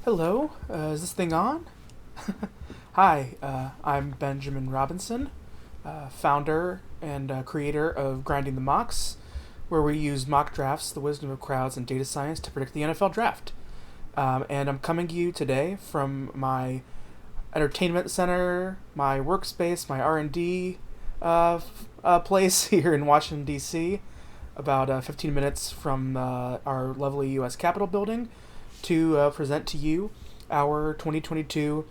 Hello, is this thing on? Hi, I'm Benjamin Robinson, founder and creator of Grinding the Mocks, where we use mock drafts, the wisdom of crowds, and data science to predict the NFL draft. And I'm coming to you today from my entertainment center, my workspace, my R&D place here in Washington, D.C., about 15 minutes from our lovely U.S. Capitol building to present to you our 2022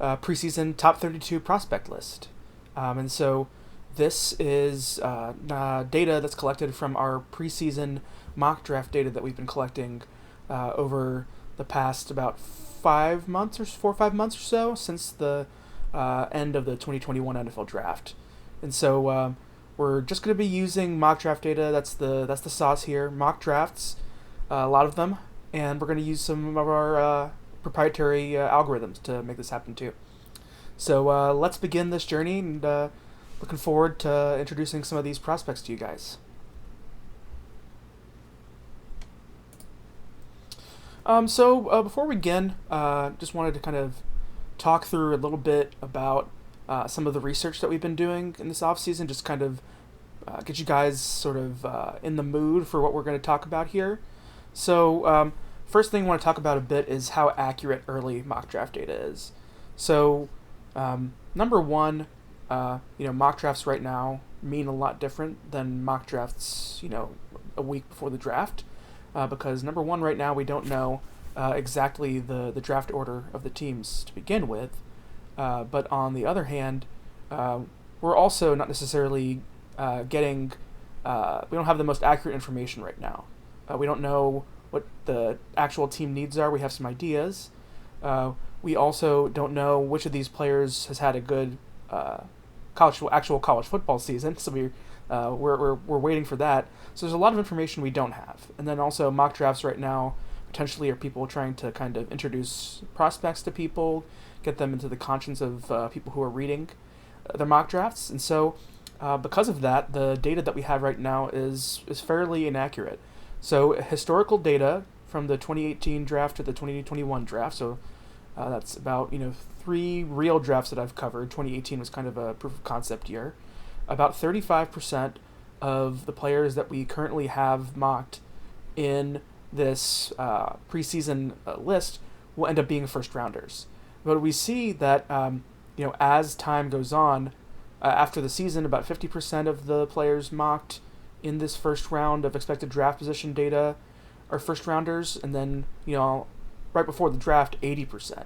preseason top 32 prospect list. And so this is data that's collected from our preseason mock draft data that we've been collecting over the past about 4 or 5 months or so since the end of the 2021 NFL draft. And so we're just going to be using mock draft data. That's the sauce here. Mock drafts, a lot of them, and we're going to use some of our proprietary algorithms to make this happen too. So let's begin this journey, and looking forward to introducing some of these prospects to you guys. Before we begin, just wanted to kind of talk through a little bit about some of the research that we've been doing in this offseason, just kind of get you guys sort of in the mood for what we're going to talk about here. So first thing I want to talk about a bit is how accurate early mock draft data is. So number one, mock drafts right now mean a lot different than mock drafts, a week before the draft. Because number one, right now we don't know exactly the draft order of the teams to begin with. But on the other hand, we're also not necessarily getting, we don't have the most accurate information right now. We don't know what the actual team needs are. We have some ideas. We also don't know which of these players has had a good actual college football season. So we're waiting for that. So there's a lot of information we don't have. And then also mock drafts right now potentially are people trying to kind of introduce prospects to people, get them into the conscience of people who are reading their mock drafts. And so because of that, the data that we have right now is fairly inaccurate. So historical data from the 2018 draft to the 2021 draft, so that's about 3 real drafts that I've covered. 2018 was kind of a proof of concept year. About 35% of the players that we currently have mocked in this preseason list will end up being first rounders. But we see that as time goes on, after the season, about 50% of the players mocked in this first round of expected draft position data are first rounders, and then right before the draft, 80%.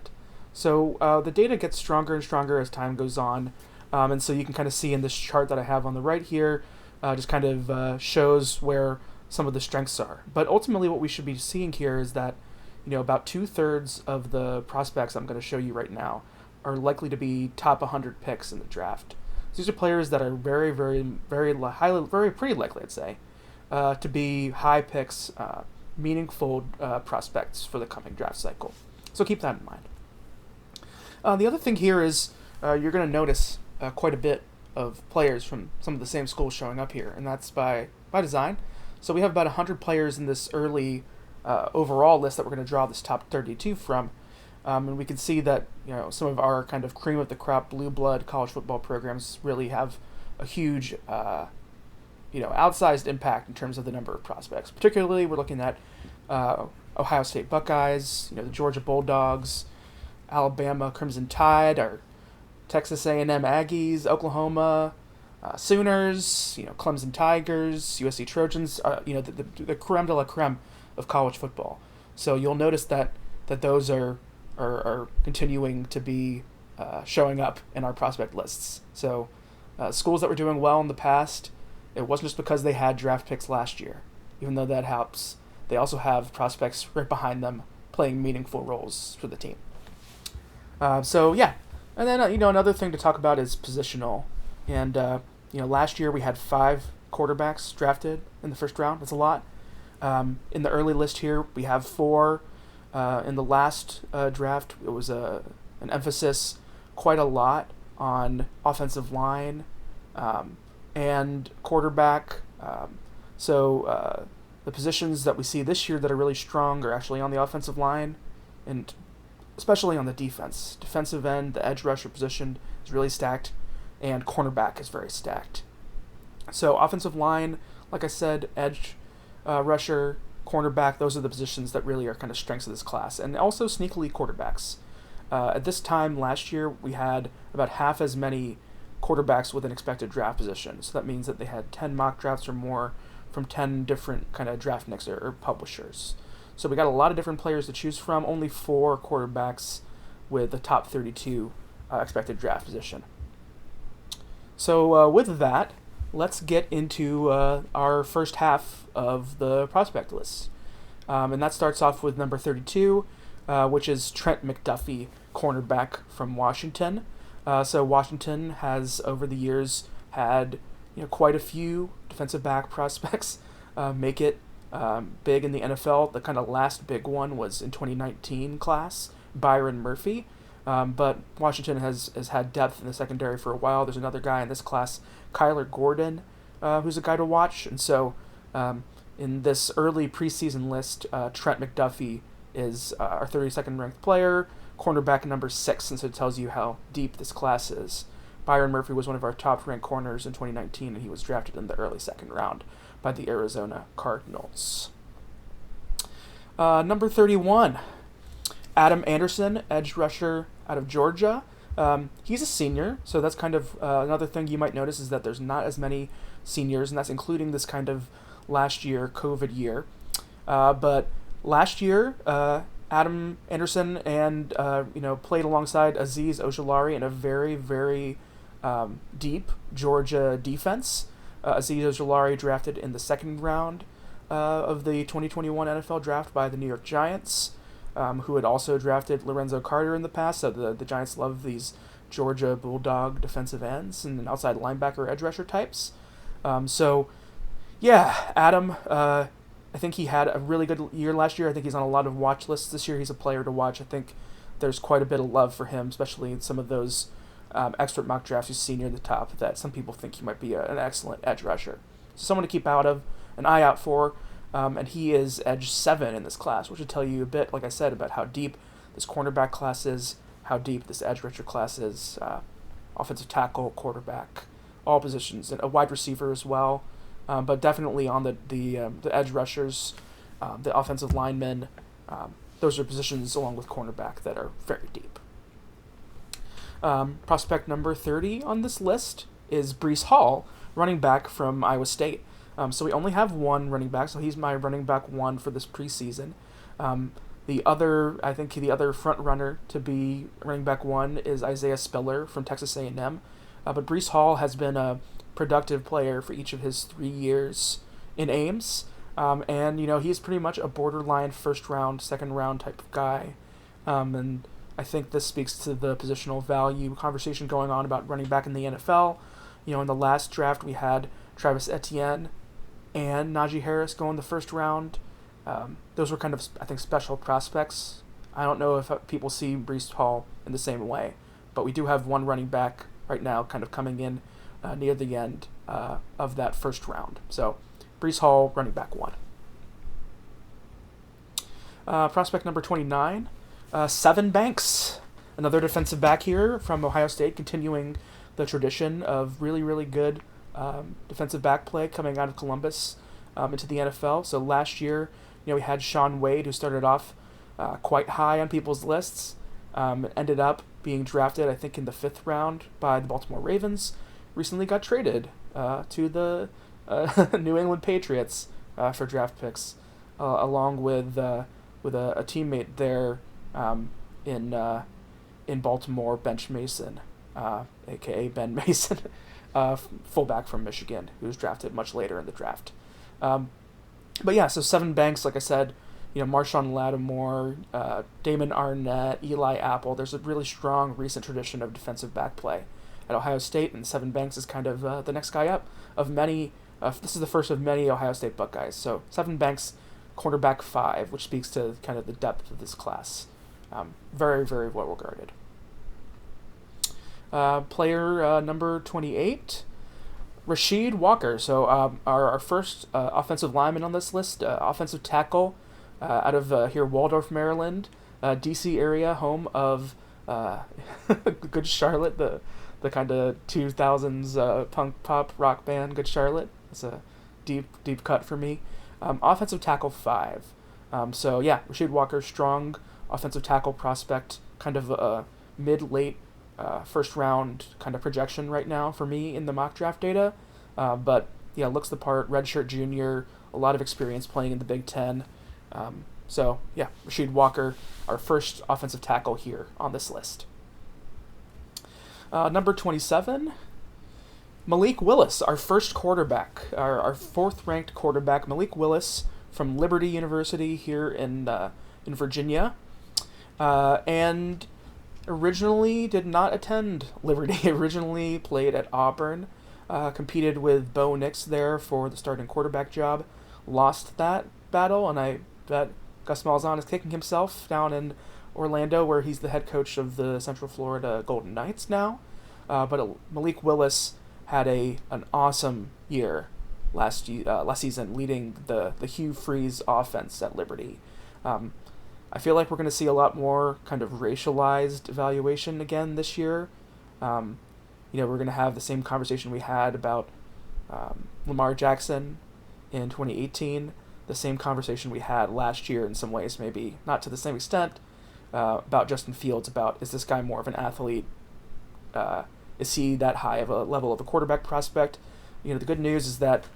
So the data gets stronger and stronger as time goes on. And so you can kind of see in this chart that I have on the right here, just kind of shows where some of the strengths are. But ultimately what we should be seeing here is that, about 2/3 of the prospects I'm going to show you right now are likely to be top 100 picks in the draft. So these are players that are very, very, very highly, very pretty likely, I'd say, to be high picks, meaningful prospects for the coming draft cycle. So keep that in mind. The other thing here is you're going to notice quite a bit of players from some of the same schools showing up here, and that's by design. So we have about 100 players in this early overall list that we're going to draw this top 32 from, and we can see that some of our kind of cream of the crop blue blood college football programs really have a huge outsized impact in terms of the number of prospects. Particularly, we're looking at Ohio State Buckeyes, the Georgia Bulldogs, Alabama Crimson Tide, our Texas A&M Aggies, Oklahoma Sooners, Clemson Tigers, USC Trojans, the creme de la creme of college football. So you'll notice that those are continuing to be showing up in our prospect lists. So schools that were doing well in the past, it wasn't just because they had draft picks last year, even though that helps. They also have prospects right behind them playing meaningful roles for the team. And then, another thing to talk about is positional. And, last year we had 5 quarterbacks drafted in the first round. That's a lot. In the early list here, we have 4. In the last draft, it was an emphasis quite a lot on offensive line and quarterback. The positions that we see this year that are really strong are actually on the offensive line. And especially on the defense. Defensive end, the edge rusher position is really stacked, and cornerback is very stacked. So offensive line, like I said, edge rusher, cornerback, those are the positions that really are kind of strengths of this class. And also sneakily quarterbacks. At this time last year, we had about half as many quarterbacks with an expected draft position. So that means that they had 10 mock drafts or more from 10 different kind of draft nicks or publishers. So we got a lot of different players to choose from, only 4 quarterbacks with the top 32 expected draft position. So with that, let's get into our first half of the prospect list. And that starts off with number 32, which is Trent McDuffie, cornerback from Washington. So Washington has, over the years, had quite a few defensive back prospects make it big in the NFL. The kind of last big one was in 2019 class, Byron Murphy. But Washington has had depth in the secondary for a while. There's another guy in this class, Kyler Gordon, who's a guy to watch. And so in this early preseason list, Trent McDuffie is our 32nd ranked player, cornerback number 6, and so it tells you how deep this class is. Byron Murphy was one of our top ranked corners in 2019, and he was drafted in the early second round by the Arizona Cardinals. Number 31, Adam Anderson, edge rusher out of Georgia. He's a senior, so that's kind of another thing you might notice is that there's not as many seniors, and that's including this kind of last year COVID year. But last year, Adam Anderson and played alongside Azeez Ojulari in a very, very deep Georgia defense. Azeez Ojulari drafted in the second round of the 2021 NFL draft by the New York Giants, who had also drafted Lorenzo Carter in the past. So the Giants love these Georgia Bulldog defensive ends and outside linebacker edge rusher types. Adam, I think he had a really good year last year. I think he's on a lot of watch lists this year. He's a player to watch. I think there's quite a bit of love for him, especially in some of those expert mock drafts you've seen near the top, that some people think he might be an excellent edge rusher. So someone to keep an eye out for. And he is edge 7 in this class, which will tell you a bit, like I said, about how deep this cornerback class is, how deep this edge rusher class is, offensive tackle, quarterback, all positions, and a wide receiver as well. But definitely on the edge rushers, the offensive linemen, those are positions along with cornerback that are very deep. Prospect number 30 on this list is Breece Hall, running back from Iowa State. So we only have one running back, so he's my running back 1 for this preseason. The other front runner to be running back 1 is Isaiah Spiller from Texas A&M. But Breece Hall has been a productive player for each of his 3 years in Ames. And he's pretty much a borderline first round, second round type of guy. And I think this speaks to the positional value conversation going on about running back in the NFL. In the last draft we had Travis Etienne and Najee Harris go in the first round. Those were kind of, I think, special prospects. I don't know if people see Breece Hall in the same way, but we do have one running back right now kind of coming in near the end of that first round. So Breece Hall, running back 1. Prospect number 29, Sevyn Banks, another defensive back here from Ohio State, continuing the tradition of really, really good defensive back play coming out of Columbus into the NFL. So last year, we had Shaun Wade, who started off quite high on people's lists, ended up being drafted, I think, in the 5th round by the Baltimore Ravens. Recently got traded to the New England Patriots for draft picks, along with a teammate there in Baltimore, Bench Mason, aka Ben Mason, fullback from Michigan, who was drafted much later in the draft. So Sevyn Banks, like I said, Marshawn Lattimore, Damon Arnett, Eli Apple. There's a really strong recent tradition of defensive back play at Ohio State, and Sevyn Banks is kind of the next guy up of many. This is the first of many Ohio State Buckeyes. So Sevyn Banks, cornerback 5, which speaks to kind of the depth of this class. Very, very well regarded. Player number 28, Rasheed Walker. So our first offensive lineman on this list, offensive tackle out of here, Waldorf, Maryland, DC area, home of Good Charlotte, the kind of 2000s punk pop rock band Good Charlotte. It's a deep cut for me. Offensive tackle 5. So yeah, Rasheed Walker, strong offensive tackle prospect, kind of a mid-late first round kind of projection right now for me in the mock draft data. But yeah, looks the part, redshirt junior, a lot of experience playing in the Big Ten. So yeah, Rasheed Walker, our first offensive tackle here on this list. Number 27, Malik Willis, our first quarterback, our fourth-ranked quarterback, Malik Willis from Liberty University here in Virginia, and originally did not attend Liberty. Originally played at Auburn, competed with Bo Nix there for the starting quarterback job, lost that battle, and I bet Gus Malzahn is kicking himself down in Orlando, where he's the head coach of the Central Florida Golden Knights now. But Malik Willis had an awesome year last season, leading the Hugh Freeze offense at Liberty. I feel like we're going to see a lot more kind of racialized evaluation again this year. We're going to have the same conversation we had about Lamar Jackson in 2018, the same conversation we had last year in some ways, maybe not to the same extent, about Justin Fields, about is this guy more of an athlete? Is he that high of a level of a quarterback prospect? The good news is that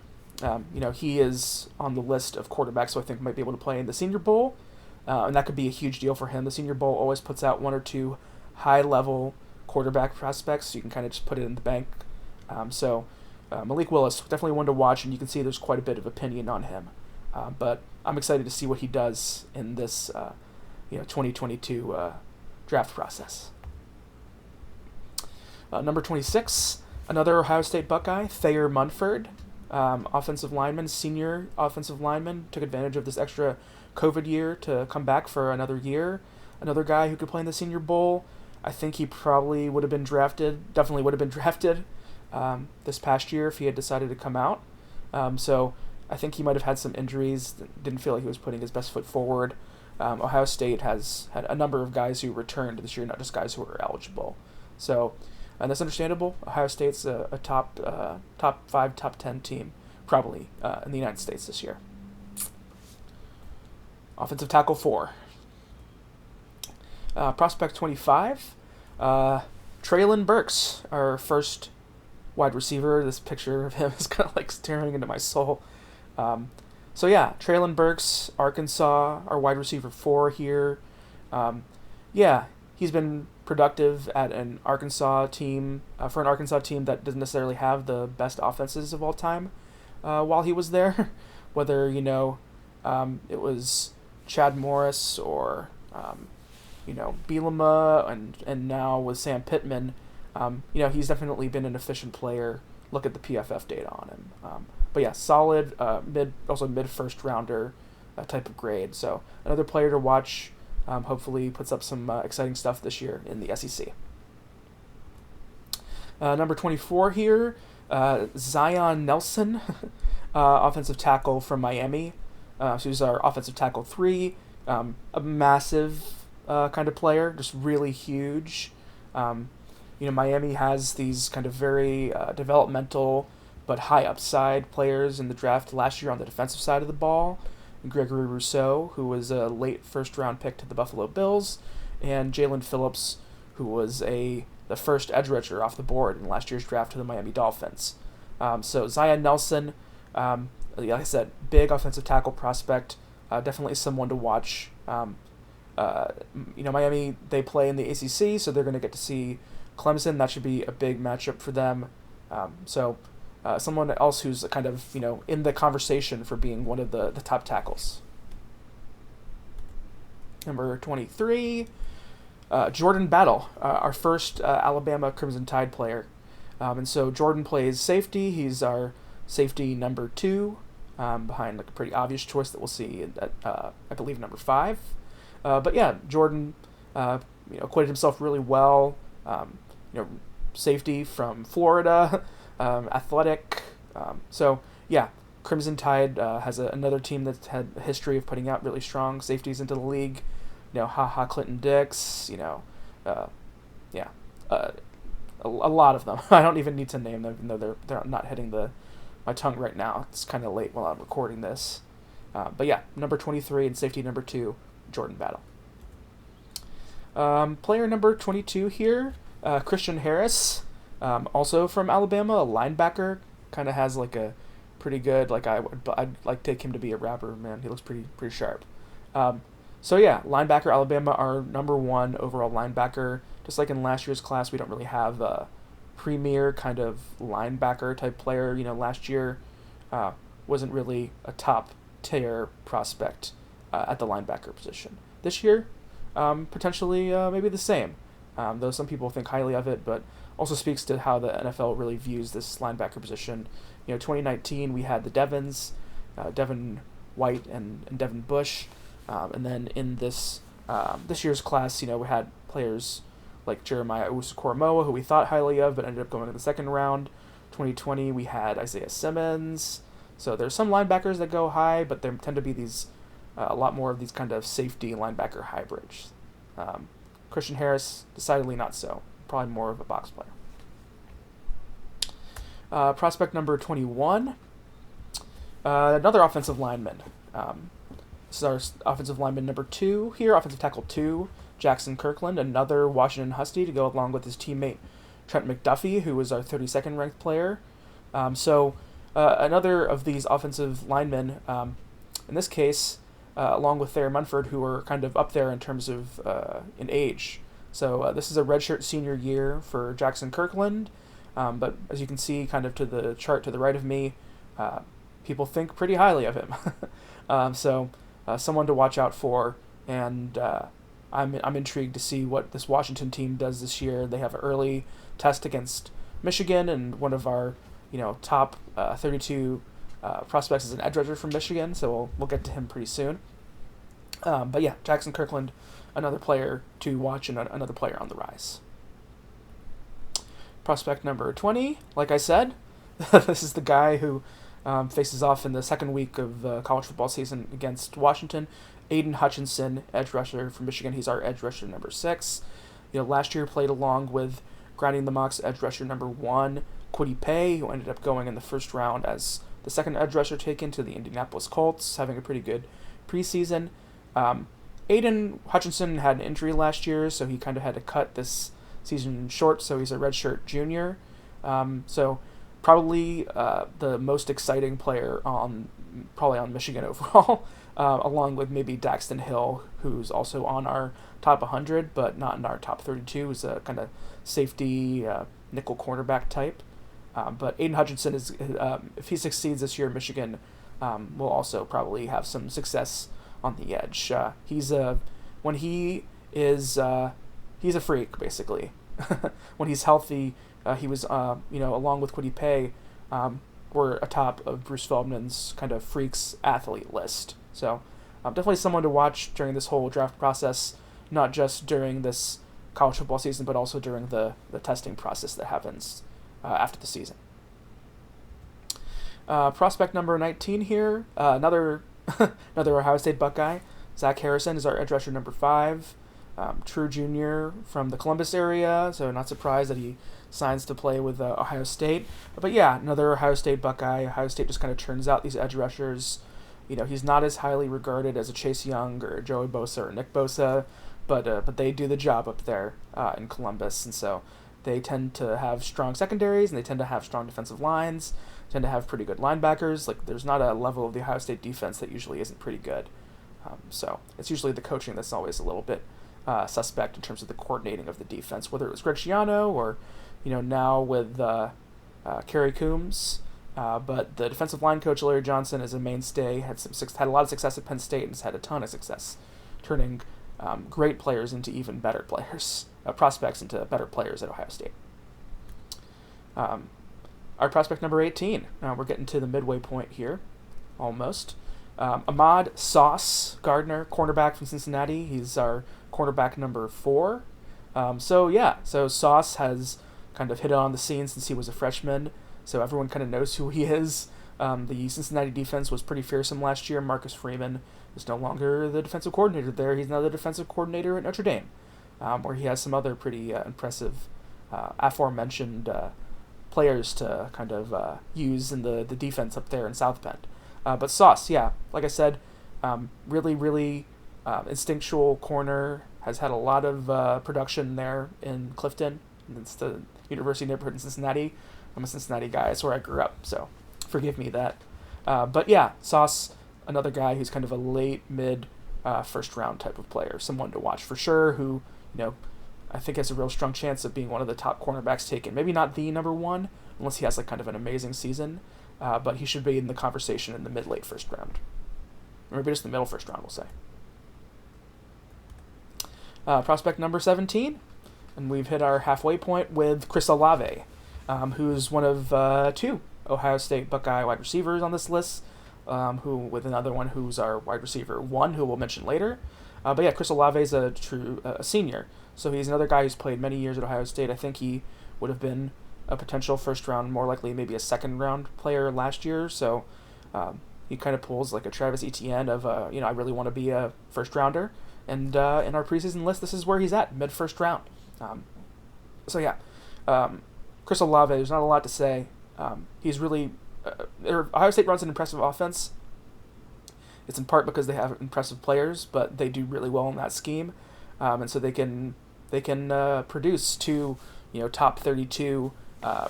he is on the list of quarterbacks who I think might be able to play in the Senior Bowl, and that could be a huge deal for him. The Senior Bowl always puts out one or two high-level quarterback prospects, so you can kind of just put it in the bank. So Malik Willis, definitely one to watch, and you can see there's quite a bit of opinion on him. But I'm excited to see what he does in this 2022 draft process. Number 26, another Ohio State Buckeye, Thayer Munford, offensive lineman, senior offensive lineman, took advantage of this extra COVID year to come back for another year. Another guy who could play in the Senior Bowl. I think he probably would have been drafted, definitely would have been drafted this past year if he had decided to come out. So I think he might have had some injuries, didn't feel like he was putting his best foot forward. Ohio State has had a number of guys who returned this year, not just guys who were eligible. So, and that's understandable. Ohio State's a top 5, top 10 team, probably, in the United States this year. Offensive tackle 4. Prospect 25, Traelin Burks, our first wide receiver. This picture of him is kind of like staring into my soul. So yeah, Traelin Burks, Arkansas, our wide receiver 4 here. He's been productive at an Arkansas team, for an Arkansas team that doesn't necessarily have the best offenses of all time while he was there. Whether, it was Chad Morris or, Bielema and now with Sam Pittman, he's definitely been an efficient player. Look at the PFF data on him. But yeah, solid, mid first rounder type of grade. So another player to watch. Hopefully puts up some exciting stuff this year in the SEC. Number 24 here, Zion Nelson, offensive tackle from Miami. So he's our offensive tackle 3, a massive kind of player, just really huge. Miami has these kind of very developmental but high upside players in the draft last year on the defensive side of the ball. Gregory Rousseau, who was a late first-round pick to the Buffalo Bills, and Jalen Phillips, who was the first edge rusher off the board in last year's draft to the Miami Dolphins. So Zion Nelson, like I said, big offensive tackle prospect, definitely someone to watch. Miami, they play in the ACC, so they're going to get to see Clemson. That should be a big matchup for them. Someone else who's kind of, in the conversation for being one of the top tackles. Number 23, Jordan Battle, our first Alabama Crimson Tide player. And so Jordan plays safety. He's our safety number 2, behind like a pretty obvious choice that we'll see at, I believe, number 5. But yeah, Jordan, acquitted himself really well. Safety from Florida. Athletic. So yeah, Crimson Tide has another team that's had a history of putting out really strong safeties into the league. Ha Clinton Dix. Yeah, a lot of them. I don't even need to name them, even though they're not hitting my tongue right now. It's kind of late while I'm recording this. But yeah, number 23 and safety number 2, Jordan Battle. Player number 22 here, Christian Harris, also from Alabama, a linebacker. Kind of has like a pretty good, I'd like take him to be a rapper, man. He looks pretty sharp. So yeah, linebacker, Alabama, our number 1 overall linebacker. Just like in last year's class, we don't really have a premier kind of linebacker type player. Last year wasn't really a top tier prospect at the linebacker position. This year, potentially maybe the same, though some people think highly of it, but also speaks to how the NFL really views this linebacker position. 2019 we had the Devons, Devin White and Devin Bush, and then in this year's class, we had players like Jeremiah Owusu-Koramoah, who we thought highly of, but ended up going in the second round. 2020 we had Isaiah Simmons. So there's some linebackers that go high, but there tend to be these a lot more of these kind of safety linebacker hybrids. Christian Harris, decidedly not so. Probably more of a box player. Prospect number 21, another offensive lineman. This is our offensive lineman number 2 here, offensive tackle 2, Jackson Kirkland, another Washington Husky to go along with his teammate Trent McDuffie, who was our 32nd ranked player. Another of these offensive linemen, in this case, along with Thayer Munford, who are kind of up there in terms of in age. So this is a redshirt senior year for Jackson Kirkland, but as you can see kind of to the chart to the right of me, people think pretty highly of him. Someone to watch out for, and I'm intrigued to see what this Washington team does this year. They have an early test against Michigan, and one of our top 32 prospects is an edge rusher from Michigan, so we'll get to him pretty soon. But yeah, Jackson Kirkland, another player to watch and another player on the rise. Prospect number 20, like I said, this is the guy who faces off in the second week of college football season against Washington. Aiden Hutchinson, edge rusher from Michigan. He's our edge rusher number 6. Last year played along with Grinding the Mock's edge rusher number 1, Kwity Paye, who ended up going in the first round as the second edge rusher taken to the Indianapolis Colts, having a pretty good preseason. Aiden Hutchinson had an injury last year, so he kind of had to cut this season short, so he's a redshirt junior. So probably the most exciting player on Michigan overall, along with maybe Daxton Hill, who's also on our top 100, but not in our top 32. He's a kind of safety nickel cornerback type. But Aiden Hutchinson is, if he succeeds this year, Michigan will also probably have some success on the edge. He's a freak, basically. When he's healthy, he was along with Kwity Paye, were atop of Bruce Feldman's kind of freaks athlete list. So definitely someone to watch during this whole draft process, not just during this college football season, but also during the testing process that happens after the season. Prospect number 19 here, another Ohio State Buckeye. Zach Harrison is our edge rusher number 5. True junior from the Columbus area, so not surprised that he signs to play with Ohio State. But yeah, another Ohio State Buckeye. Ohio State just kind of turns out these edge rushers. He's not as highly regarded as a Chase Young or Joey Bosa or Nick Bosa, but they do the job up there in Columbus, and so they tend to have strong secondaries, and they tend to have strong defensive lines, tend to have pretty good linebackers. Like, there's not a level of the Ohio State defense that usually isn't pretty good. So it's usually the coaching that's always a little bit suspect in terms of the coordinating of the defense, whether it was Greg Schiano or, now with Kerry Coombs. But the defensive line coach, Larry Johnson, is a mainstay, had a lot of success at Penn State, and has had a ton of success turning great players into even better players, prospects into better players at Ohio State. Our prospect number 18, we're getting to the midway point here, almost. Ahmad Gardner, cornerback from Cincinnati. He's our cornerback number 4. So Sauce has kind of hit on the scene since he was a freshman, so everyone kind of knows who he is. The Cincinnati defense was pretty fearsome last year. Marcus Freeman is no longer the defensive coordinator there. He's now the defensive coordinator at Notre Dame, where he has some other pretty impressive aforementioned players to kind of use in the defense up there in South Bend. But Sauce, yeah, like I said, really, really instinctual corner, has had a lot of production there in Clifton. It's the University neighborhood in Cincinnati. I'm a Cincinnati guy. That's where I grew up, so forgive me that. But yeah, Sauce, another guy who's kind of a late, mid, first round type of player. Someone to watch for sure who, I think has a real strong chance of being one of the top cornerbacks taken. Maybe not the number one, unless he has like kind of an amazing season. But he should be in the conversation in the mid-late first round. Or maybe just the middle first round, we'll say. Prospect number 17. And we've hit our halfway point with Chris Olave, who's one of two Ohio State Buckeye wide receivers on this list, who with another one who's our wide receiver 1, who we'll mention later. But yeah, Chris Olave is a true senior. So he's another guy who's played many years at Ohio State. I think he would have been a potential first round, more likely maybe a second round player last year. So he kind of pulls like a Travis Etienne of, I really want to be a first rounder. And in our preseason list, this is where he's at, mid first round. Chris Olave, there's not a lot to say. He's really, Ohio State runs an impressive offense. It's in part because they have impressive players, but they do really well in that scheme. And so they can produce two, top 32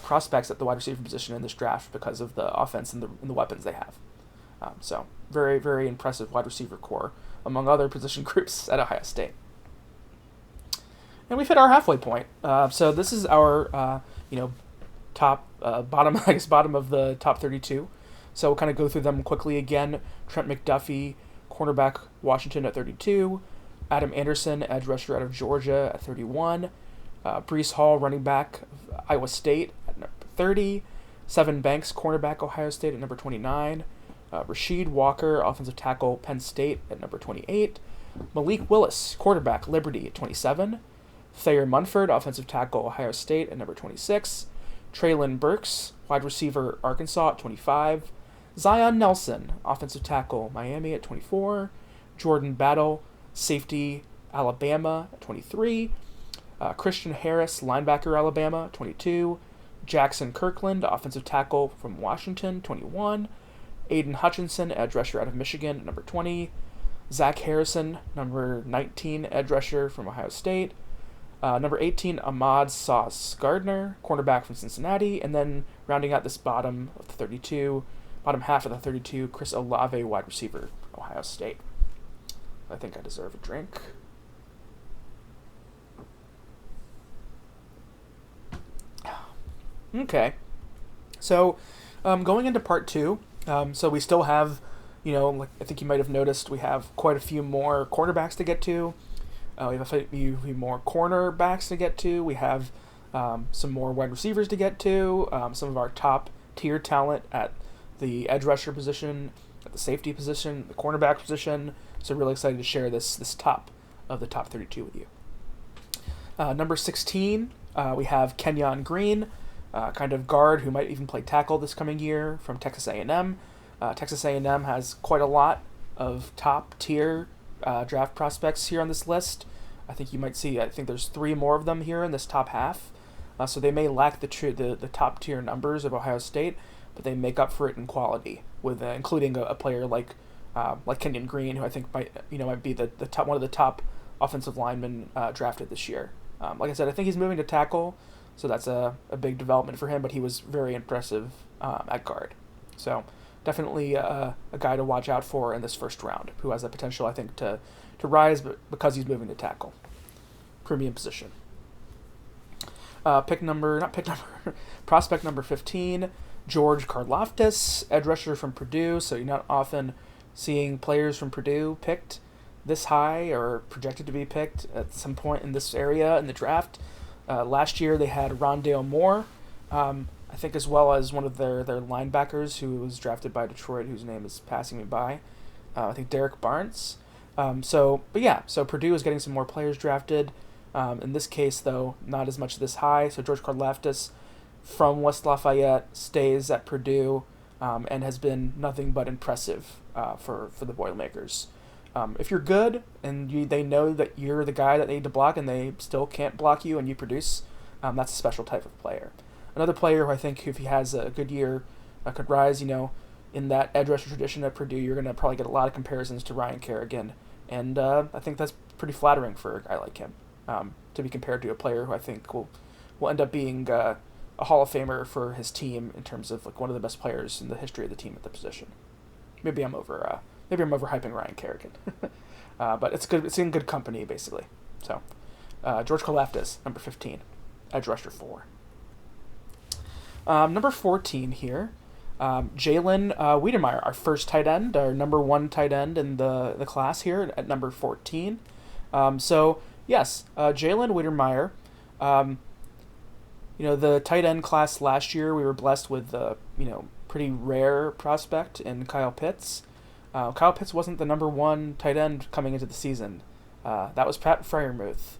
prospects at the wide receiver position in this draft because of the offense and the weapons they have. So very, very impressive wide receiver core among other position groups at Ohio State. And we've hit our halfway point. So this is our, top, bottom of the top 32. So we'll kind of go through them quickly again. Trent McDuffie, cornerback, Washington at 32. Adam Anderson, edge rusher out of Georgia at 31. Breece Hall, running back of Iowa State at number 30. Sevyn Banks, cornerback, Ohio State at number 29. Rasheed Walker, offensive tackle, Penn State at number 28. Malik Willis, quarterback, Liberty at 27. Thayer Munford, offensive tackle, Ohio State at number 26. Traelin Burks, wide receiver, Arkansas at 25. Zion Nelson, offensive tackle, Miami at 24. Jordan Battle, safety, Alabama at 23. Christian Harris, linebacker, Alabama at 22. Jackson Kirkland, offensive tackle from Washington, 21. Aiden Hutchinson, edge rusher out of Michigan at number 20. Zach Harrison, number 19, edge rusher from Ohio State. Number 18, Ahmad Gardner, cornerback from Cincinnati. And then rounding out this bottom half of the 32, Chris Olave, wide receiver, Ohio State. I think I deserve a drink. Okay. So, going into part 2, so we still have, like I think you might have noticed, we have quite a few more cornerbacks to get to. We have a few more cornerbacks to get to. We have some more wide receivers to get to. Some of our top tier talent at the edge rusher position, at the safety position, the cornerback position. So really excited to share this top of the top 32 with you. Number 16, we have Kenyon Green, kind of guard who might even play tackle this coming year from Texas A&M. Texas A&M has quite a lot of top tier draft prospects here on this list. I think you might see, I think there's 3 more of them here in this top half. So they may lack the top tier numbers of Ohio State, but they make up for it in quality, with including a player like Kenyan Green, who I think might be the top, one of the top offensive linemen drafted this year. Like I said, I think he's moving to tackle, so that's a big development for him. But he was very impressive at guard. So definitely a guy to watch out for in this first round, who has the potential, I think, to rise, but because he's moving to tackle, premium position. Prospect number 15, George Karlaftis, edge rusher from Purdue. So you're not often seeing players from Purdue picked this high or projected to be picked at some point in this area in the draft. Last year they had Rondale Moore, I think, as well as one of their linebackers who was drafted by Detroit, whose name is passing me by. I think Derek Barnes. So Purdue is getting some more players drafted. In this case, though, not as much this high. So George Karlaftis from West Lafayette stays at Purdue. and has been nothing but impressive for the Boilermakers. If you're good and they know that you're the guy that they need to block and they still can't block you and you produce, that's a special type of player. Another player who I think if he has a good year could rise, in that edge rusher tradition at Purdue, you're going to probably get a lot of comparisons to Ryan Kerrigan. And I think that's pretty flattering for a guy like him, to be compared to a player who I think will end up being a Hall of Famer for his team in terms of like one of the best players in the history of the team at the position. Maybe I'm overhyping Ryan Kerrigan, but it's good. It's in good company basically. So George Karlaftis, number 15, edge rusher 4. Number 14 here, Jalen Wiedermeier, our first tight end, our number 1 tight end in the class here at number 14. So yes, Jalen Wiedermeier. The tight end class last year, we were blessed with pretty rare prospect in Kyle Pitts. Kyle Pitts wasn't the number 1 tight end coming into the season. That was Pat Freiermuth,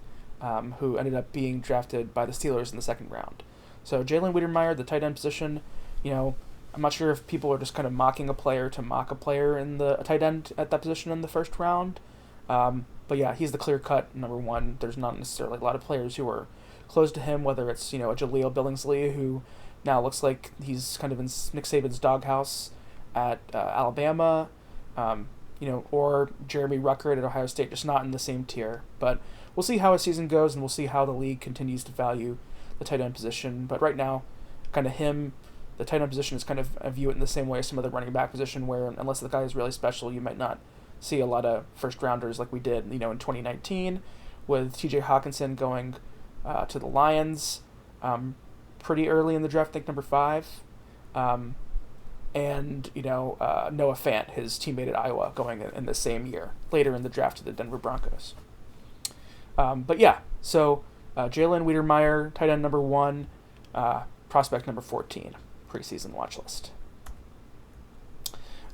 who ended up being drafted by the Steelers in the 2nd round. So Jalen Wiedermeier, the tight end position, I'm not sure if people are just kind of mocking a player to mock a player in the tight end at that position in the 1st round. But yeah, he's the clear-cut number 1. There's not necessarily a lot of players who are close to him, whether it's, a Jaleel Billingsley, who now looks like he's kind of in Nick Saban's doghouse at Alabama, or Jeremy Ruckert at Ohio State, just not in the same tier. But we'll see how his season goes, and we'll see how the league continues to value the tight end position. But right now, kind of the tight end position is kind of, I view it in the same way as some of the running back position, where unless the guy is really special, you might not see a lot of first-rounders like we did, in 2019 with T.J. Hawkinson going to the Lions pretty early in the draft, I think number 5. And, Noah Fant, his teammate at Iowa, going in the same year, later in the draft to the Denver Broncos. But yeah, so Jalen Wiedermeier, tight end number 1, prospect number 14, preseason watch list.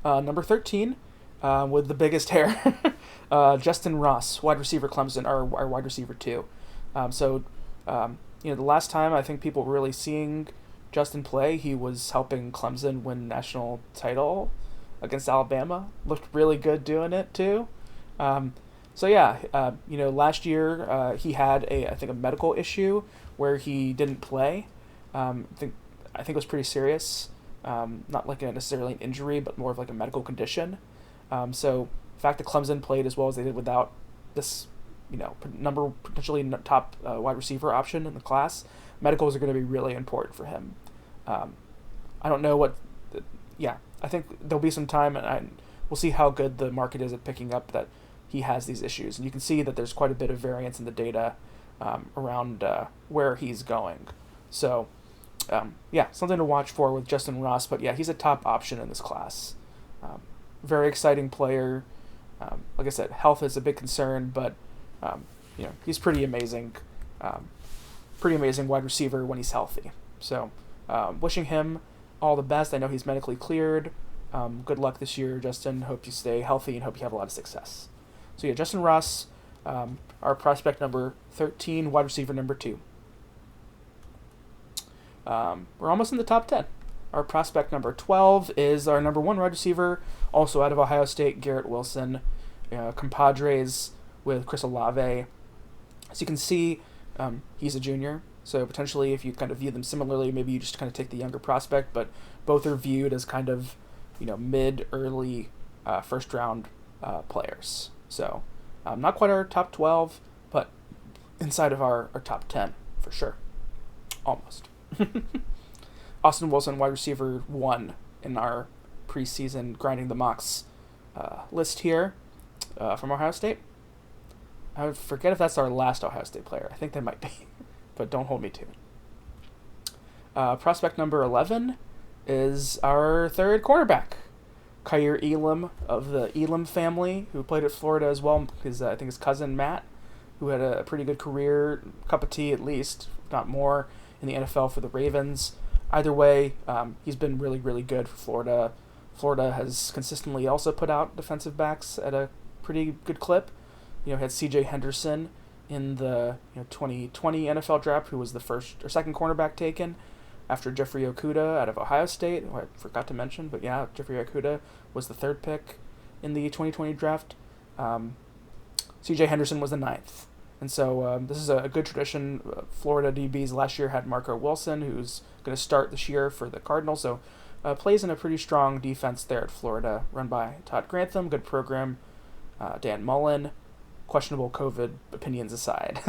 Number 13, with the biggest hair, Justyn Ross, wide receiver Clemson, our wide receiver 2. The last time I think people were really seeing Justyn play, he was helping Clemson win national title against Alabama. Looked really good doing it too. Last year he had a medical issue where he didn't play. I think it was pretty serious. Not like necessarily an injury, but more of like a medical condition. So the fact that Clemson played as well as they did without this, potentially top wide receiver option in the class, medicals are going to be really important for him. I don't know I think there'll be some time, and we'll see how good the market is at picking up that he has these issues. And you can see that there's quite a bit of variance in the data around where he's going. So, something to watch for with Justyn Ross. But yeah, he's a top option in this class. Very exciting player. Like I said, health is a big concern, but he's pretty amazing. Pretty amazing wide receiver when he's healthy. So, wishing him all the best. I know he's medically cleared. Good luck this year, Justyn. Hope you stay healthy and hope you have a lot of success. So yeah, Justyn Ross, our prospect number 13, wide receiver number 2. We're almost in the top 10. Our prospect number 12 is our number 1 wide receiver, also out of Ohio State, Garrett Wilson, compadres with Chris Olave. As you can see, he's a junior, so potentially if you kind of view them similarly, maybe you just kind of take the younger prospect, but both are viewed as kind of, mid-early first-round players. So not quite our top 12, but inside of our top 10 for sure. Almost. Austin Wilson, wide receiver 1 in our preseason Grinding the Mocks list here from Ohio State. I forget if that's our last Ohio State player. I think that might be, but don't hold me to it. Prospect number 11 is our 3rd cornerback, Kaiir Elam of the Elam family, who played at Florida as well. I think his cousin Matt, who had a pretty good career, cup of tea at least, if not more, in the NFL for the Ravens. Either way, he's been really, really good for Florida. Florida has consistently also put out defensive backs at a pretty good clip. Had C.J. Henderson in the 2020 NFL draft, who was the 1st or 2nd cornerback taken. after Jeffrey Okudah out of Ohio State, who I forgot to mention, but yeah, Jeffrey Okudah was the 3rd pick in the 2020 draft. C.J. Henderson was the 9th. And so this is a good tradition. Florida DBs last year had Marco Wilson, who's going to start this year for the Cardinals. So plays in a pretty strong defense there at Florida, run by Todd Grantham. Good program. Dan Mullen. Questionable COVID opinions aside.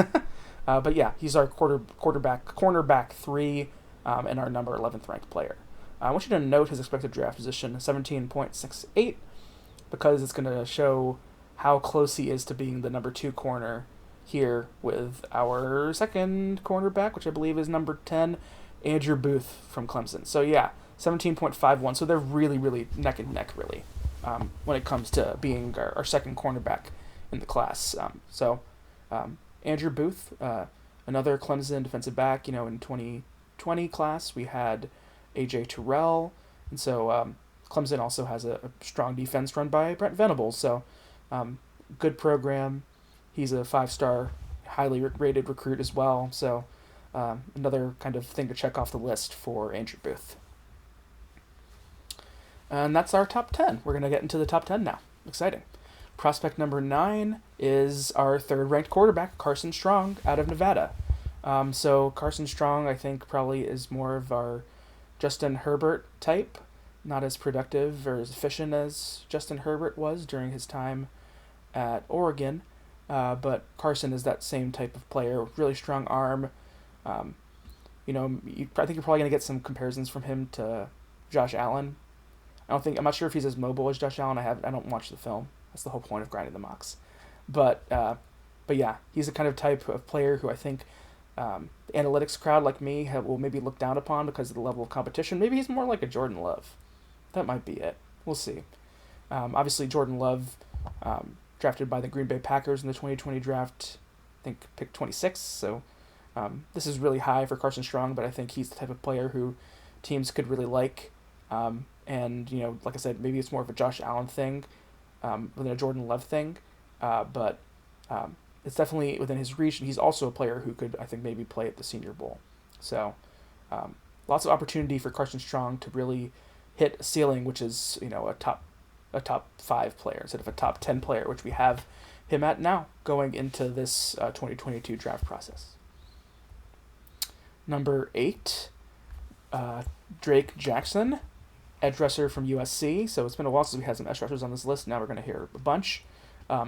But yeah, he's our cornerback 3 and our number 11th ranked player. I want you to note his expected draft position, 17.68, because it's going to show how close he is to being the number 2 corner here with our second cornerback, which I believe is number 10, Andrew Booth from Clemson. So yeah, 17.51. So they're really, really neck and neck, really, when it comes to being our second cornerback in the class. Andrew Booth, another Clemson defensive back. In 2020 class we had A.J. Terrell, and so Clemson also has a strong defense run by Brent Venables. So good program. He's a 5-star, highly rated recruit as well. So another kind of thing to check off the list for Andrew Booth. And that's our top 10. We're going to get into the top 10 now. Exciting. Prospect number 9 is our 3rd-ranked quarterback, Carson Strong, out of Nevada. So Carson Strong, I think, probably is more of our Justin Herbert type. Not as productive or as efficient as Justin Herbert was during his time at Oregon. But Carson is that same type of player, really strong arm. I think you're probably going to get some comparisons from him to Josh Allen. I'm not sure if he's as mobile as Josh Allen. I don't watch the film. That's the whole point of grinding the mocks. But yeah, he's the kind of type of player who I think the analytics crowd like me will maybe look down upon because of the level of competition. Maybe he's more like a Jordan Love. That might be it. We'll see. Obviously, Jordan Love, drafted by the Green Bay Packers in the 2020 draft, I think picked 26. So this is really high for Carson Strong, but I think he's the type of player who teams could really like. And, like I said, maybe it's more of a Josh Allen thing than a Jordan Love thing. But it's definitely within his reach, and he's also a player who could, I think, maybe play at the Senior Bowl. So lots of opportunity for Carson Strong to really hit a ceiling, which is, a top 5 player instead of a top 10 player, which we have him at now going into this 2022 draft process. Number 8, Drake Jackson, edge rusher from USC. So it's been a while since we had some edge rushers on this list. Now we're going to hear a bunch.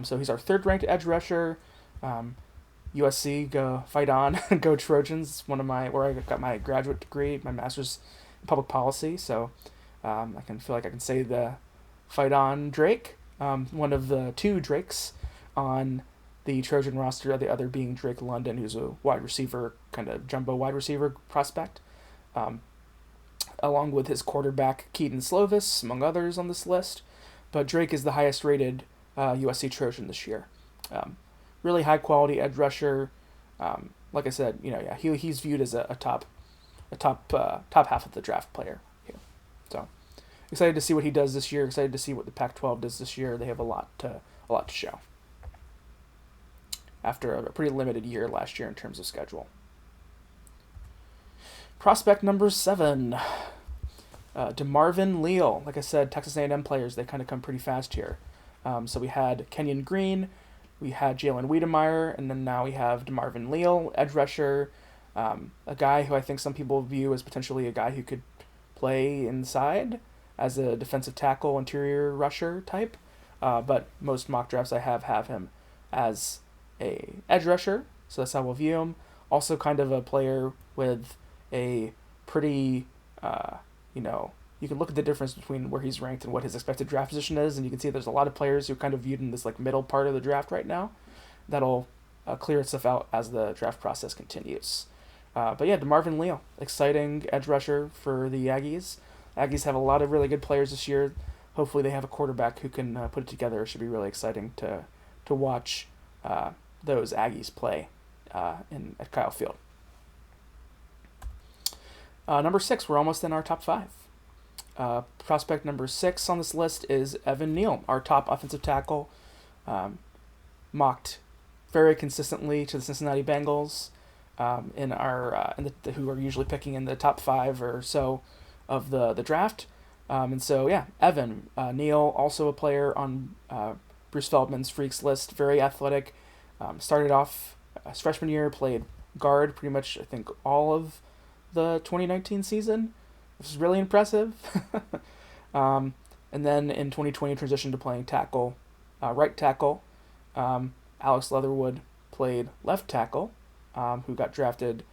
So he's our 3rd-ranked edge rusher. USC, go fight on, go Trojans. It's where I got my graduate degree, my master's in public policy. So I feel like I can say the fight on Drake. One of the 2 Drakes on the Trojan roster, the other being Drake London, who's a wide receiver, kind of jumbo wide receiver prospect. Along with his quarterback, Keaton Slovis, among others on this list. But Drake is the highest rated USC Trojan this year. Really high quality edge rusher. Like I said, he's viewed as a top half of the draft player here. So excited to see what he does this year. Excited to see what the Pac-12 does this year. They have a lot to show after a pretty limited year last year in terms of schedule. Prospect number 7, DeMarvin Leal. Like I said, Texas A&M players, they kind of come pretty fast here. So we had Kenyan Green, we had Jalen Wiedermeier, and then now we have DeMarvin Leal, edge rusher, a guy who I think some people view as potentially a guy who could play inside as a defensive tackle, interior rusher type. But most mock drafts I have him as a edge rusher, so that's how we'll view him. Also kind of a player with a pretty, you can look at the difference between where he's ranked and what his expected draft position is, and you can see there's a lot of players who are kind of viewed in this middle part of the draft right now. That'll clear itself out as the draft process continues. But yeah, DeMarvin Leal, exciting edge rusher for the Aggies. Aggies have a lot of really good players this year. Hopefully they have a quarterback who can put it together. It should be really exciting to watch those Aggies play at Kyle Field. Number 6, we're almost in our top 5. Prospect number 6 on this list is Evan Neal, our top offensive tackle, mocked very consistently to the Cincinnati Bengals. in our who are usually picking in the top 5 or so of the draft. And so yeah, Evan Neal, also a player on Bruce Feldman's Freaks list, very athletic. Started off his freshman year, played guard pretty much I think all of the 2019 season, which is really impressive. And then in 2020 transitioned to playing tackle, right tackle. Alex Leatherwood played left tackle, who got drafted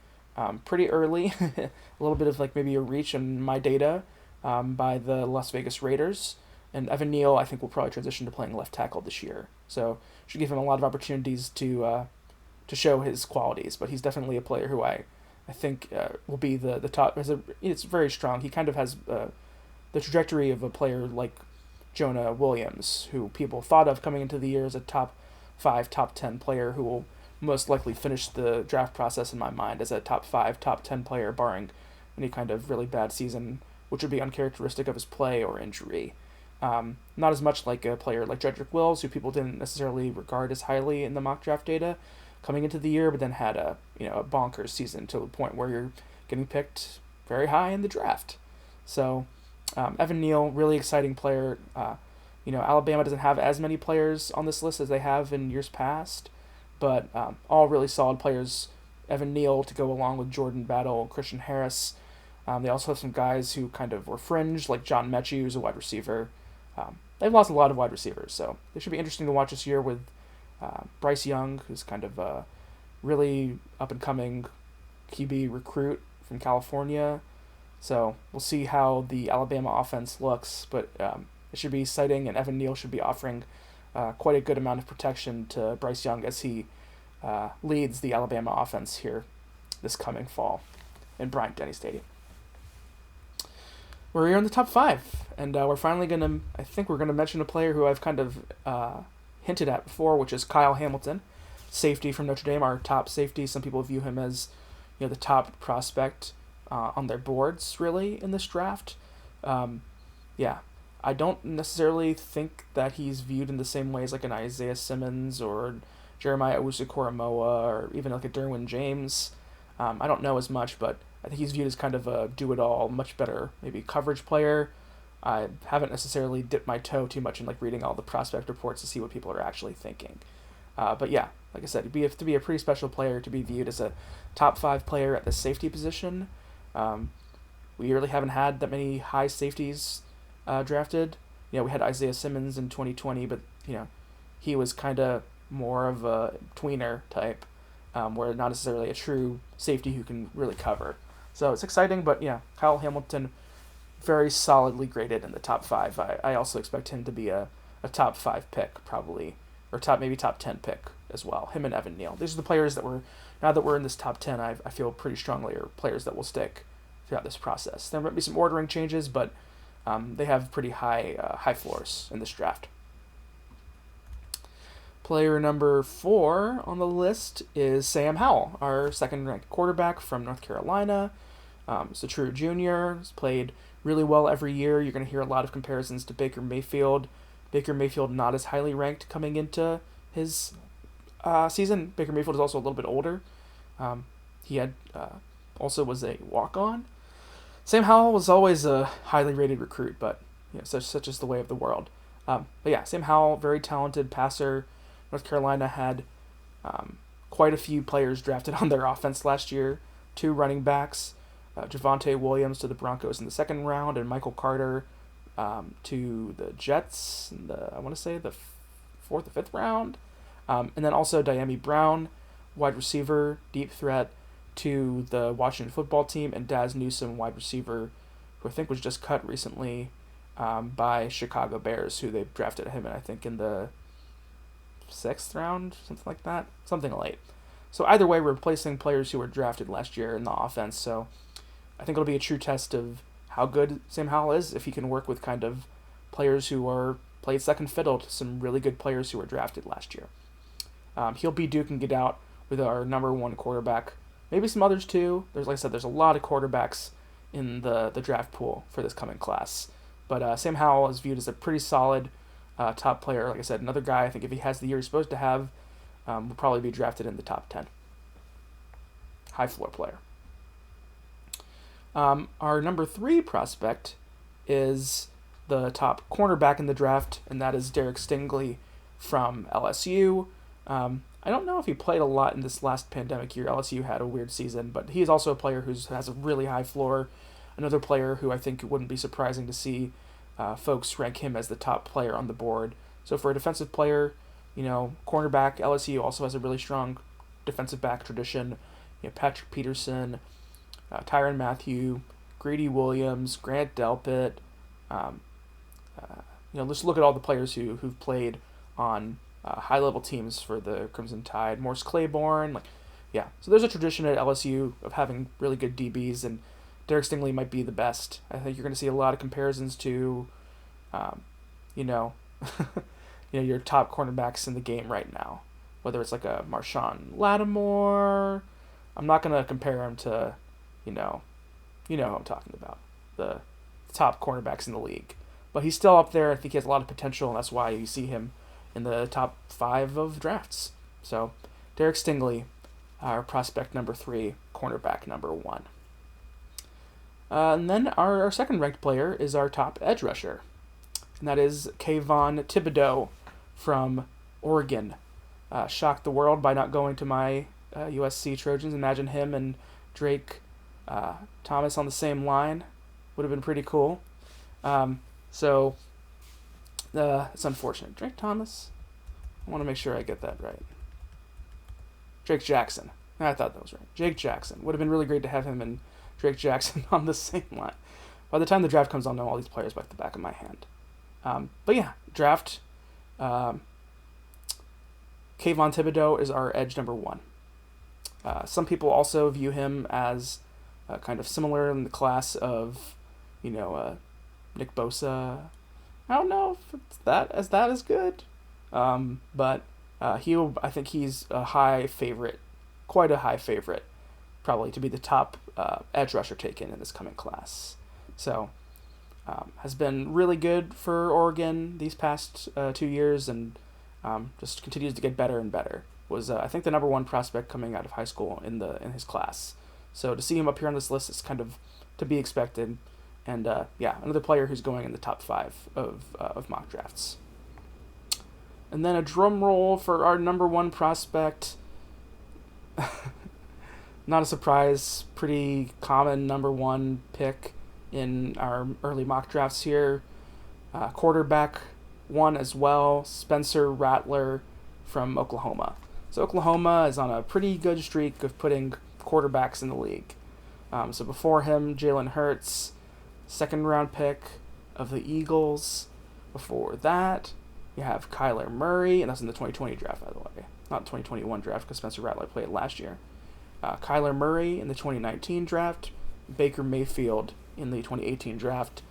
pretty early, a little bit of like maybe a reach in my data by the Las Vegas Raiders. And Evan Neal, I think, will probably transition to playing left tackle this year. So should give him a lot of opportunities to show his qualities. But he's definitely a player who I think will be the top. It's very strong. He kind of has the trajectory of a player like Jonah Williams, who people thought of coming into the year as a top 5, top 10 player who will most likely finish the draft process in my mind as a top 5, top 10 player, barring any kind of really bad season, which would be uncharacteristic of his play or injury. Not as much like a player like Jedrick Wills, who people didn't necessarily regard as highly in the mock draft data coming into the year, but then had a bonkers season to the point where you're getting picked very high in the draft. So Evan Neal, really exciting player. Alabama doesn't have as many players on this list as they have in years past, but all really solid players. Evan Neal to go along with Jordan Battle, Christian Harris. They also have some guys who kind of were fringe, like John Mechie, who's a wide receiver. They've lost a lot of wide receivers, so they should be interesting to watch this year with Bryce Young, who's kind of a really up-and-coming QB recruit from California. So we'll see how the Alabama offense looks, but it should be exciting, and Evan Neal should be offering quite a good amount of protection to Bryce Young as he leads the Alabama offense here this coming fall in Bryant-Denny Stadium. We're here in the top 5, and we're finally going to mention a player who I've kind of hinted at before, which is Kyle Hamilton, safety from Notre Dame, our top safety. Some people view him as the top prospect on their boards, really, in this draft. I don't necessarily think that he's viewed in the same way as like an Isaiah Simmons or Jeremiah Owusu-Koramoah or even like a Derwin James. I don't know as much, but I think he's viewed as kind of a do-it-all, much better maybe coverage player. I haven't necessarily dipped my toe too much in like reading all the prospect reports to see what people are actually thinking. But yeah, like I said, to be a pretty special player to be viewed as a top 5 player at the safety position. We really haven't had that many high safeties drafted. We had Isaiah Simmons in 2020, but he was kind of more of a tweener type, where not necessarily a true safety who can really cover. So it's exciting, but Kyle Hamilton, very solidly graded in the top 5. I also expect him to be a top 5 pick probably, or maybe top 10 pick as well. Him and Evan Neal. These are the players that now that we're in this top 10, I feel pretty strongly are players that will stick throughout this process. There might be some ordering changes, but they have pretty high floors in this draft. Player number 4 on the list is Sam Howell, our second-ranked quarterback from North Carolina. He's a true junior. He's played really well every year. You're going to hear a lot of comparisons to Baker Mayfield. Baker Mayfield not as highly ranked coming into his season. Baker Mayfield is also a little bit older. He had also was a walk-on. Sam Howell was always a highly rated recruit, but such is the way of the world. Sam Howell, very talented passer. North Carolina had quite a few players drafted on their offense last year. 2 running backs, Javonte Williams to the Broncos in the 2nd round, and Michael Carter to the Jets in the 4th or 5th round. And then also Diami Brown, wide receiver, deep threat to the Washington football team, and Daz Newsome, wide receiver, who I think was just cut recently by Chicago Bears, who they drafted him in, I think, in the 6th round, something like that, something late. So either way, we're replacing players who were drafted last year in the offense, so I think it'll be a true test of how good Sam Howell is, if he can work with kind of players who are played second fiddle to some really good players who were drafted last year. He'll be Duke and get out with our number 1 quarterback. Maybe some others too. Like I said, there's a lot of quarterbacks in the draft pool for this coming class. But Sam Howell is viewed as a pretty solid top player. Like I said, another guy, I think if he has the year he's supposed to have, will probably be drafted in the top 10. high floor player. Our number 3 prospect is the top cornerback in the draft, and that is Derek Stingley from LSU. I don't know if he played a lot in this last pandemic year. LSU had a weird season, but he is also a player who has a really high floor. Another player who I think it wouldn't be surprising to see folks rank him as the top player on the board. So for a defensive player, cornerback, LSU also has a really strong defensive back tradition. Patrick Peterson, Tyrann Mathieu, Greedy Williams, Grant Delpit. Let's look at all the players who've played on high-level teams for the Crimson Tide. Morse Claiborne, So there's a tradition at LSU of having really good DBs, and Derek Stingley might be the best. I think you're going to see a lot of comparisons to, your top cornerbacks in the game right now. Whether it's like a Marshawn Lattimore. I'm not going to compare him to, who I'm talking about. The top cornerbacks in the league. But he's still up there. I think he has a lot of potential, and that's why you see him in the top 5 of drafts. So, Derek Stingley, our prospect number 3, cornerback number 1. And then our second ranked player is our top edge rusher, and that is Kayvon Thibodeaux from Oregon. Shocked the world by not going to my USC Trojans. Imagine him and Drake Thomas on the same line. Would have been pretty cool. It's unfortunate. Drake Thomas? I want to make sure I get that right. Drake Jackson. I thought that was right. Jake Jackson. Would have been really great to have him and Drake Jackson on the same line. By the time the draft comes, I'll know all these players like the back of my hand. Draft. Kayvon Thibodeaux is our edge number 1. Some people also view him as kind of similar in the class of, Nick Bosa. I don't know if it's that as good, but I think he's a high favorite, quite a high favorite, probably to be the top edge rusher taken in this coming class. So, has been really good for Oregon these past 2 years, and just continues to get better and better. Was I think the number 1 prospect coming out of high school in his class. So to see him up here on this list is kind of to be expected. And another player who's going in the top 5 of mock drafts. And then a drum roll for our number 1 prospect. Not a surprise, pretty common number 1 pick in our early mock drafts here. Quarterback 1 as well, Spencer Rattler from Oklahoma. So Oklahoma is on a pretty good streak of putting quarterbacks in the league. So before him, Jalen Hurts, 2nd round pick of the Eagles. Before that, you have Kyler Murray, and that's in the 2020 draft, by the way. Not the 2021 draft, because Spencer Rattler played last year. Kyler Murray in the 2019 draft. Baker Mayfield in the 2018 draft.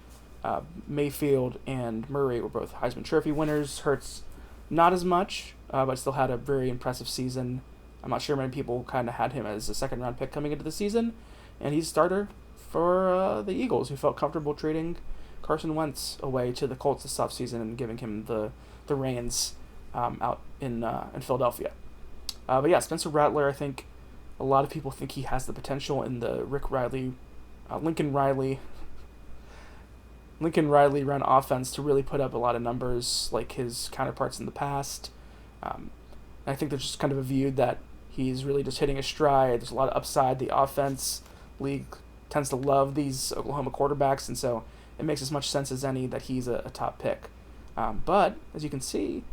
Mayfield and Murray were both Heisman Trophy winners. Hurts, not as much, but still had a very impressive season. I'm not sure many people kind of had him as a 2nd round pick coming into the season, and he's starter for the Eagles, who felt comfortable trading Carson Wentz away to the Colts this offseason and giving him the reins out in Philadelphia. Spencer Rattler, I think a lot of people think he has the potential in the Lincoln Riley run offense to really put up a lot of numbers like his counterparts in the past. I think there's just kind of a view that he's really just hitting a stride. There's a lot of upside. The offense league tends to love these Oklahoma quarterbacks, and so it makes as much sense as any that he's a top pick. But, as you can see,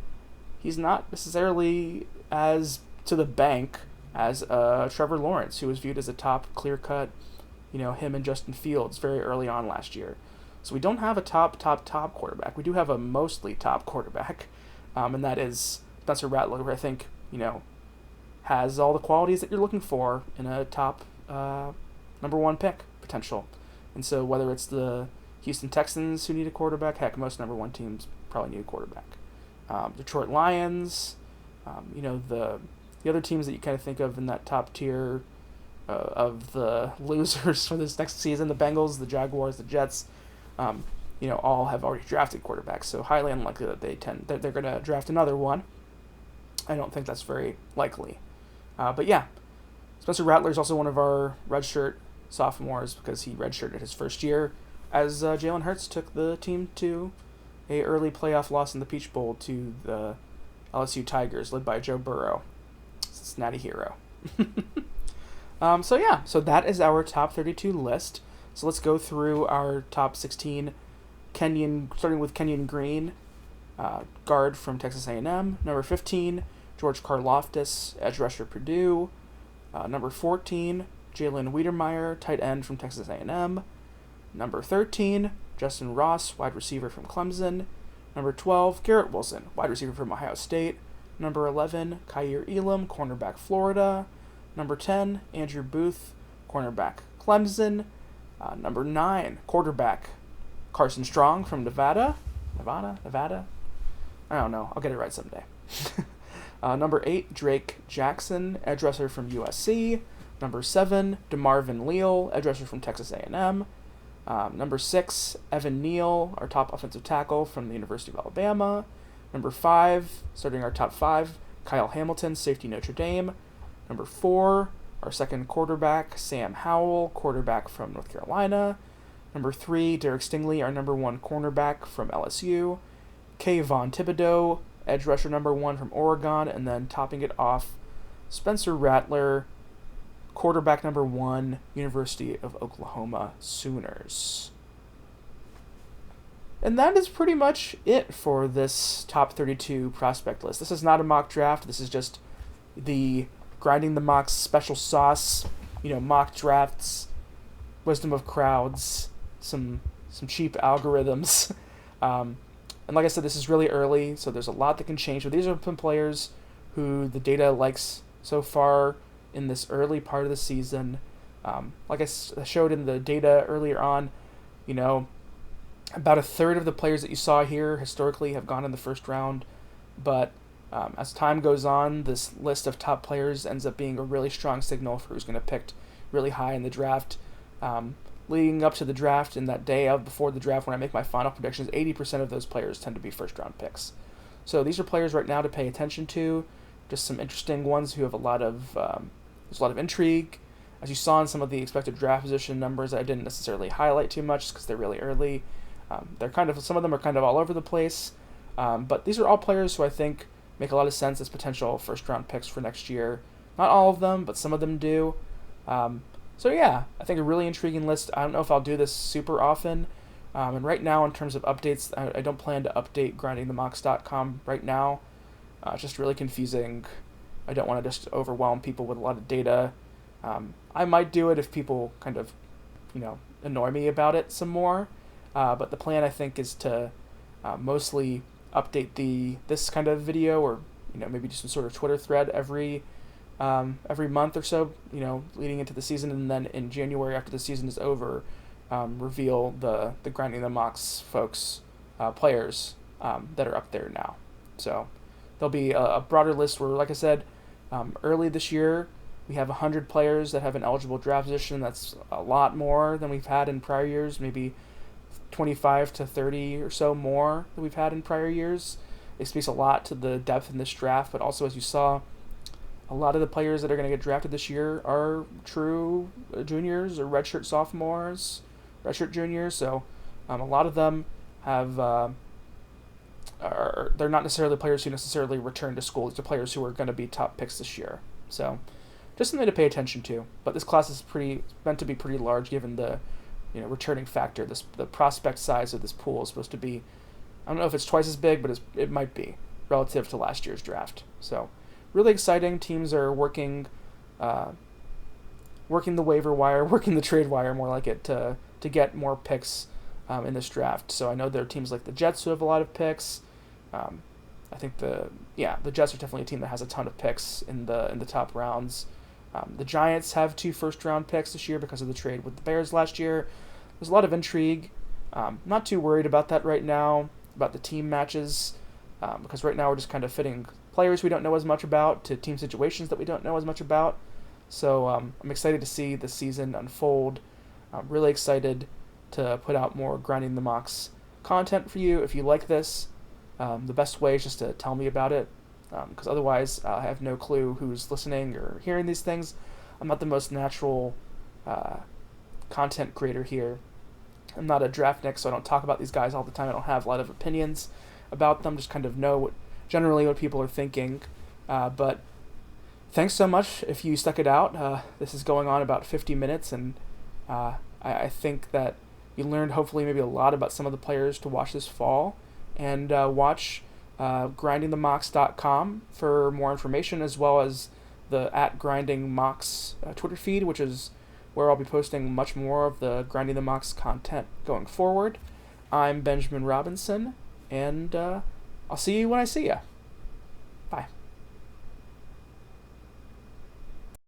he's not necessarily as to the bank as Trevor Lawrence, who was viewed as a top clear-cut, him and Justin Fields very early on last year. So we don't have a top quarterback. We do have a mostly top quarterback, and that is Spencer Rattler, who I think, has all the qualities that you're looking for in a top number 1 pick potential. And so whether it's the Houston Texans who need a quarterback, heck, most number 1 teams probably need a quarterback. Detroit Lions, the other teams that you kind of think of in that top tier of the losers for this next season, the Bengals, the Jaguars, the Jets, all have already drafted quarterbacks, so highly unlikely that they're going to draft another one. I don't think that's very likely. Spencer Rattler is also one of our redshirt sophomores because he redshirted his first year as Jalen Hurts took the team to a early playoff loss in the Peach Bowl to the LSU Tigers, led by Joe Burrow, Cincinnati hero. So that is our top 32 list. So let's go through our top 16. Starting with Kenyan Green, guard from Texas A&M. Number 15, George Karlaftis, edge rusher, Purdue. Number 14, Jalen Wiedermeier, tight end from Texas A&M. Number 13, Justyn Ross, wide receiver from Clemson. Number 12, Garrett Wilson, wide receiver from Ohio State. Number 11, Kaiir Elam, cornerback, Florida. Number 10, Andrew Booth, cornerback, Clemson. Number 9, quarterback, Carson Strong from Nevada. Nevada? I don't know. I'll get it right someday. Number 8, Drake Jackson, edge rusher from USC. Number 7, DeMarvin Leal, edge rusher from Texas A&M. Number 6, Evan Neal, our top offensive tackle from the University of Alabama. Number 5, starting our top 5, Kyle Hamilton, safety, Notre Dame. Number 4, our second quarterback, Sam Howell, quarterback from North Carolina. Number 3, Derek Stingley, our number 1 cornerback from LSU. Kayvon Thibodeaux, edge rusher number 1 from Oregon. And then topping it off, Spencer Rattler, quarterback number 1, University of Oklahoma Sooners. And that is pretty much it for this top 32 prospect list. This is not a mock draft. This is just the grinding the mocks special sauce, mock drafts, wisdom of crowds, some cheap algorithms. And like I said, this is really early, so there's a lot that can change. But these are some players who the data likes so far in this early part of the season. Like I showed in the data earlier on, about a third of the players that you saw here historically have gone in the first round. But as time goes on, this list of top players ends up being a really strong signal for who's going to pick really high in the draft. Leading up to the draft and that day before the draft, when I make my final predictions, 80% of those players tend to be first-round picks. So these are players right now to pay attention to. Just some interesting ones who have there's a lot of intrigue. As you saw in some of the expected draft position numbers, I didn't necessarily highlight too much because they're really early. Some of them are kind of all over the place. But these are all players who I think make a lot of sense as potential first-round picks for next year. Not all of them, but some of them do. I think a really intriguing list. I don't know if I'll do this super often. And right now, in terms of updates, I don't plan to update grindingthemocks.com right now. It's just really confusing. I don't want to just overwhelm people with a lot of data. I might do it if people kind of, annoy me about it some more. But the plan, I think, is to mostly update this kind of video, or maybe just some sort of Twitter thread every month or so, leading into the season, and then in January after the season is over, reveal the Grinding the Mocks folks, players that are up there now. So there'll be a broader list where, like I said, early this year we have 100 players that have an eligible draft position. That's a lot more than we've had in prior years, maybe 25 to 30 or so more than we've had in prior years. It speaks a lot to the depth in this draft, but also, as you saw, a lot of the players that are going to get drafted this year are true juniors or redshirt sophomores, redshirt juniors. So a lot of them they're not necessarily players who necessarily return to school. These are players who are going to be top picks this year. So just something to pay attention to. But this class is meant to be pretty large given the returning factor. The prospect size of this pool is supposed to be, I don't know if it's twice as big, but it might be relative to last year's draft. So really exciting. Teams are working the waiver wire, working the trade wire, more like it, to get more picks in this draft. So I know there are teams like the Jets who have a lot of picks. I think the Jets are definitely a team that has a ton of picks in the top rounds. The Giants have 2 first-round picks this year because of the trade with the Bears last year. There's a lot of intrigue. Not too worried about that right now, about the team matches, because right now we're just kind of fitting players we don't know as much about to team situations that we don't know as much about. So I'm excited to see the season unfold. I'm really excited to put out more Grinding the Mocks content for you. If you like this, the best way is just to tell me about it, because otherwise I have no clue who's listening or hearing these things I'm not the most natural content creator here. I'm not a draftnik, so I don't talk about these guys all the time. I don't have a lot of opinions about them. Just kind of know generally what people are thinking. But thanks so much if you stuck it out. This is going on about 50 minutes, and I think that you learned hopefully maybe a lot about some of the players to watch this fall. And watch grindingthemocks.com for more information, as well as the @grindingmocks Twitter feed, which is where I'll be posting much more of the Grinding the Mocks content going forward. I'm Benjamin Robinson, and I'll see you when I see ya.